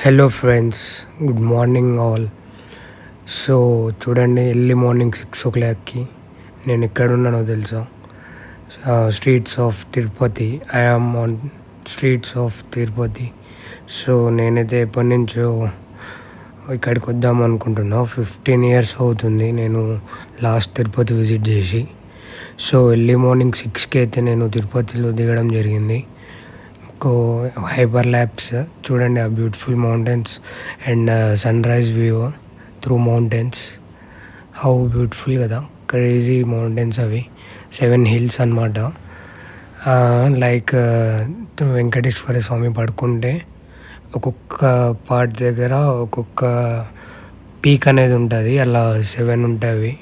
Hello friends, good morning all. So చూడండి, early morning 6 o'clockకి నేను ఎక్కడున్నానో తెలుసా? Streets of Tirupati. I am on streets of Tirupati. So నేనైతే ఎప్పటి నుంచో ఇక్కడికి వద్దాం అనుకుంటున్నా. 15 years అవుతుంది నేను లాస్ట్ తిరుపతి విజిట్ చేసి. సో ఎర్లీ మార్నింగ్ 6కి అయితే నేను తిరుపతిలో దిగడం జరిగింది. హైపర్ ల్యాబ్స్ చూడండి, ఆ beautiful mountains and sunrise view through mountains. How beautiful కదా, క్రేజీ మౌంటైన్స్ అవి. 7 hills అనమాట. లైక్ వెంకటేశ్వర స్వామి పడుకుంటే ఒక్కొక్క పార్ట్ దగ్గర ఒక్కొక్క పీక్ అనేది ఉంటుంది. అలా 7 ఉంటాయి.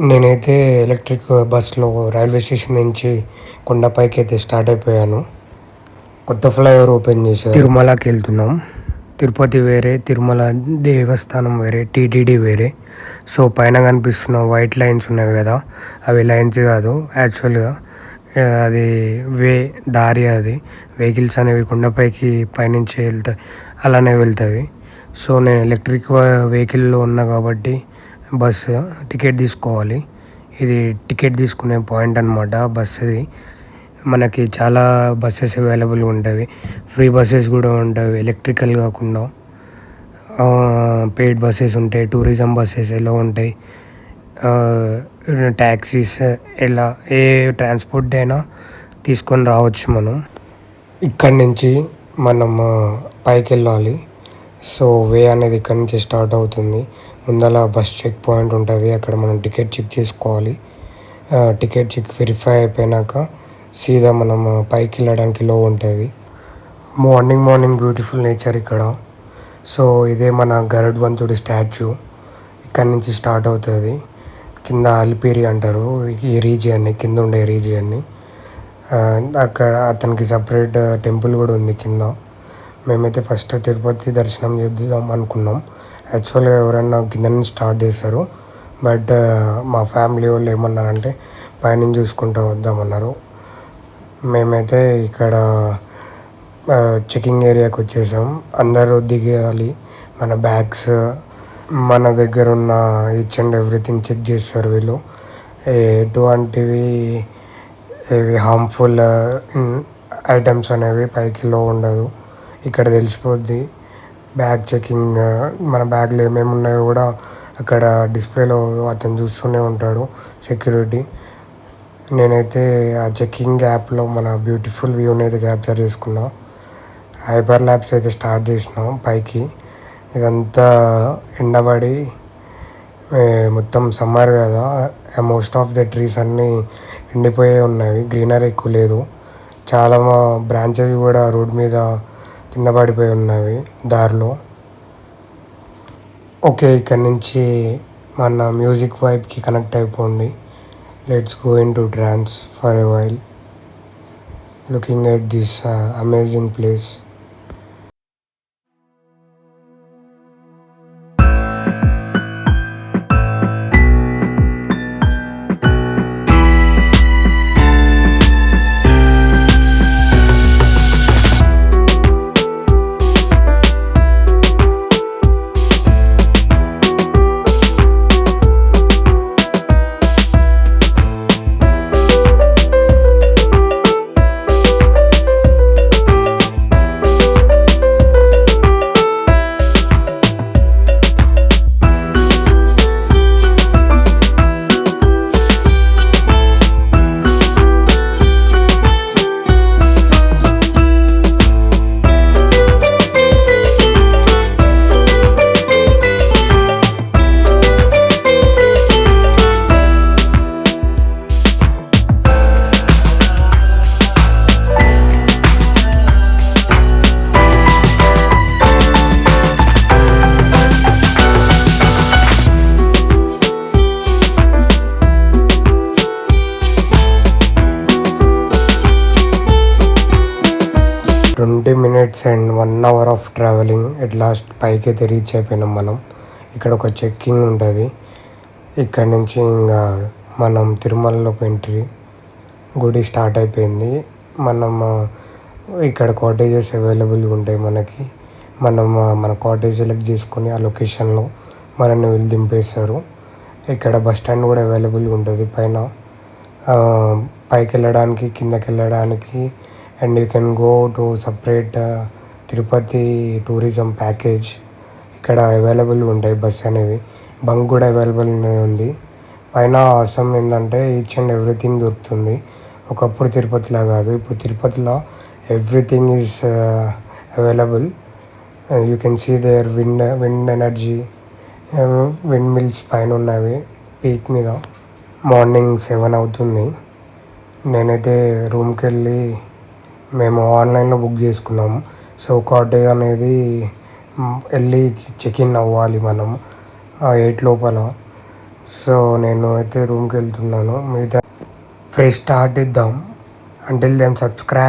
నేనైతే ఎలక్ట్రిక్ బస్లో రైల్వే స్టేషన్ నుంచి కొండపైకి అయితే స్టార్ట్ అయిపోయాను. కొత్త ఫ్లైఓవర్ ఓపెన్ చేశారు. తిరుమలకి వెళ్తున్నాం. తిరుపతి వేరే, తిరుమల దేవస్థానం వేరే, టీటీడీ వేరే. సో పైన కనిపిస్తున్న వైట్ లైన్స్ ఉన్నాయి కదా, అవి లైన్స్ కాదు యాక్చువల్గా. అది దారి. అది వెహికల్స్ అనేవి కొండపైకి పైనుంచి వెళ్తాయి, అలానే వెళ్తాయి. సో నేను ఎలక్ట్రిక్ వెహికల్లో ఉన్నా కాబట్టి బస్సు టికెట్ తీసుకోవాలి. ఇది టికెట్ తీసుకునే పాయింట్ అనమాట బస్సుది. మనకి చాలా బస్సెస్ అవైలబుల్గా ఉంటాయి. ఫ్రీ బస్సెస్ కూడా ఉంటాయి, ఎలక్ట్రికల్ కాకుండా. పెయిడ్ బస్సెస్ ఉంటాయి, టూరిజం బస్సెస్ ఎలా ఉంటాయి, ట్యాక్సీస్, ఎలా ఏ ట్రాన్స్పోర్ట్ అయినా తీసుకొని రావచ్చు మనం. ఇక్కడి నుంచి మనం పైకి వెళ్ళాలి. సో అనేది ఇక్కడి నుంచి స్టార్ట్ అవుతుంది. ముందర బస్ చెక్ పాయింట్ ఉంటుంది, అక్కడ మనం టికెట్ చెక్ చేసుకోవాలి. టికెట్ చెక్ వెరిఫై అయిపోయినాక సీదా మనం పైకి వెళ్ళడానికి లో ఉంటుంది. మార్నింగ్ బ్యూటిఫుల్ నేచర్ ఇక్కడ. సో ఇదే మన గరుడ్వంతుడి స్టాచ్యూ. ఇక్కడ నుంచి స్టార్ట్ అవుతుంది. కింద అలిపిరి అంటారు ఈ రీజియన్ని, కింద ఉండే రీజియన్ని. అక్కడ అతనికి సపరేట్ టెంపుల్ కూడా ఉంది కింద. మేమైతే ఫస్ట్ తిరుపతి దర్శనం చేద్దాం అనుకున్నాం. యాక్చువల్గా ఎవరైనా కింద నుంచి స్టార్ట్ చేస్తారు, బట్ మా ఫ్యామిలీ వాళ్ళు ఏమన్నారంటే పైనుంచి చూసుకుంటూ వద్దామన్నారు. మేమైతే ఇక్కడ చెకింగ్ ఏరియాకి వచ్చేసాం. అందరూ దిగాలి. మన బ్యాగ్స్, మన దగ్గర ఉన్న ఈచ్ అండ్ ఎవ్రీథింగ్ చెక్ చేస్తారు వీళ్ళు. ఎటువంటివి హార్మ్ఫుల్ ఐటమ్స్ అనేవి పైకి లో ఉండదు. ఇక్కడ తెలిసిపోద్ది. బ్యాగ్ చెకింగ్, మన బ్యాగ్లో ఏమేమి ఉన్నాయో కూడా అక్కడ డిస్ప్లేలో అతను చూస్తూనే ఉంటాడు, సెక్యూరిటీ. నేనైతే ఆ చెకింగ్ యాప్లో మన బ్యూటిఫుల్ వ్యూని అయితే క్యాప్చర్ చేసుకున్నాం. హైపర్ ల్యాబ్స్ అయితే స్టార్ట్ చేసినాం పైకి. ఇదంతా ఎండబడి మొత్తం సమ్మర్ కదా, మోస్ట్ ఆఫ్ ద ట్రీస్ అన్నీ ఎండిపోయే ఉన్నాయి, గ్రీనరీ ఎక్కువ లేదు. చాలా బ్రాంచెస్ కూడా రోడ్ మీద కింద పడిపోయి ఉన్నవి దారిలో. ఓకే, ఇక్కడ నుంచి మన మ్యూజిక్ వైబ్కి కనెక్ట్ అయిపోండి. Let's go into trance for a while, looking at this amazing place. 20 minutes and 1 hour of travelling at last పైకి అయితే రీచ్ అయిపోయినాం మనం. ఇక్కడ ఒక చెక్కింగ్ ఉంటుంది. ఇక్కడ నుంచి ఇంకా మనం తిరుమలలోకి ఎంట్రీ, గుడి స్టార్ట్ అయిపోయింది. మనం ఇక్కడ కాటేజెస్ అవైలబుల్గా ఉంటాయి మనకి. మనం మన కాటేజ్ సెలెక్ట్ చేసుకొని ఆ లొకేషన్లో మనల్ని వెళ్ళి దింపేస్తారు. ఇక్కడ బస్ స్టాండ్ కూడా అవైలబుల్గా ఉంటుంది పైన. పైకి వెళ్ళడానికి కిందకి వెళ్ళడానికి and you can go to separate Tirupati tourism package. ఇక్కడ అవైలబుల్గా ఉంటాయి బస్ అనేవి. బంక్ కూడా అవైలబుల్ ఉంది. పైన అవసరం ఏంటంటే ఈచ్ అండ్ ఎవ్రీథింగ్ దొరుకుతుంది. ఒకప్పుడు తిరుపతిలా కాదు, ఇప్పుడు తిరుపతిలో everything is available. You can see there wind energy, windmills పైన ఉన్నవి పీక్ మీద. మార్నింగ్ 7 అవుతుంది. నేనైతే రూమ్కి వెళ్ళి మేము ఆన్లైన్లో బుక్ చేసుకున్నాము. సో కాటేజ్ అనేది వెళ్ళి చెక్ ఇన్ అవ్వాలి మనం 8 లోపల. సో నేను అయితే రూమ్కి వెళ్తున్నాను. మిగతా ఫ్రెష్ స్టార్ట్ ఇద్దాం. Until then subscribe.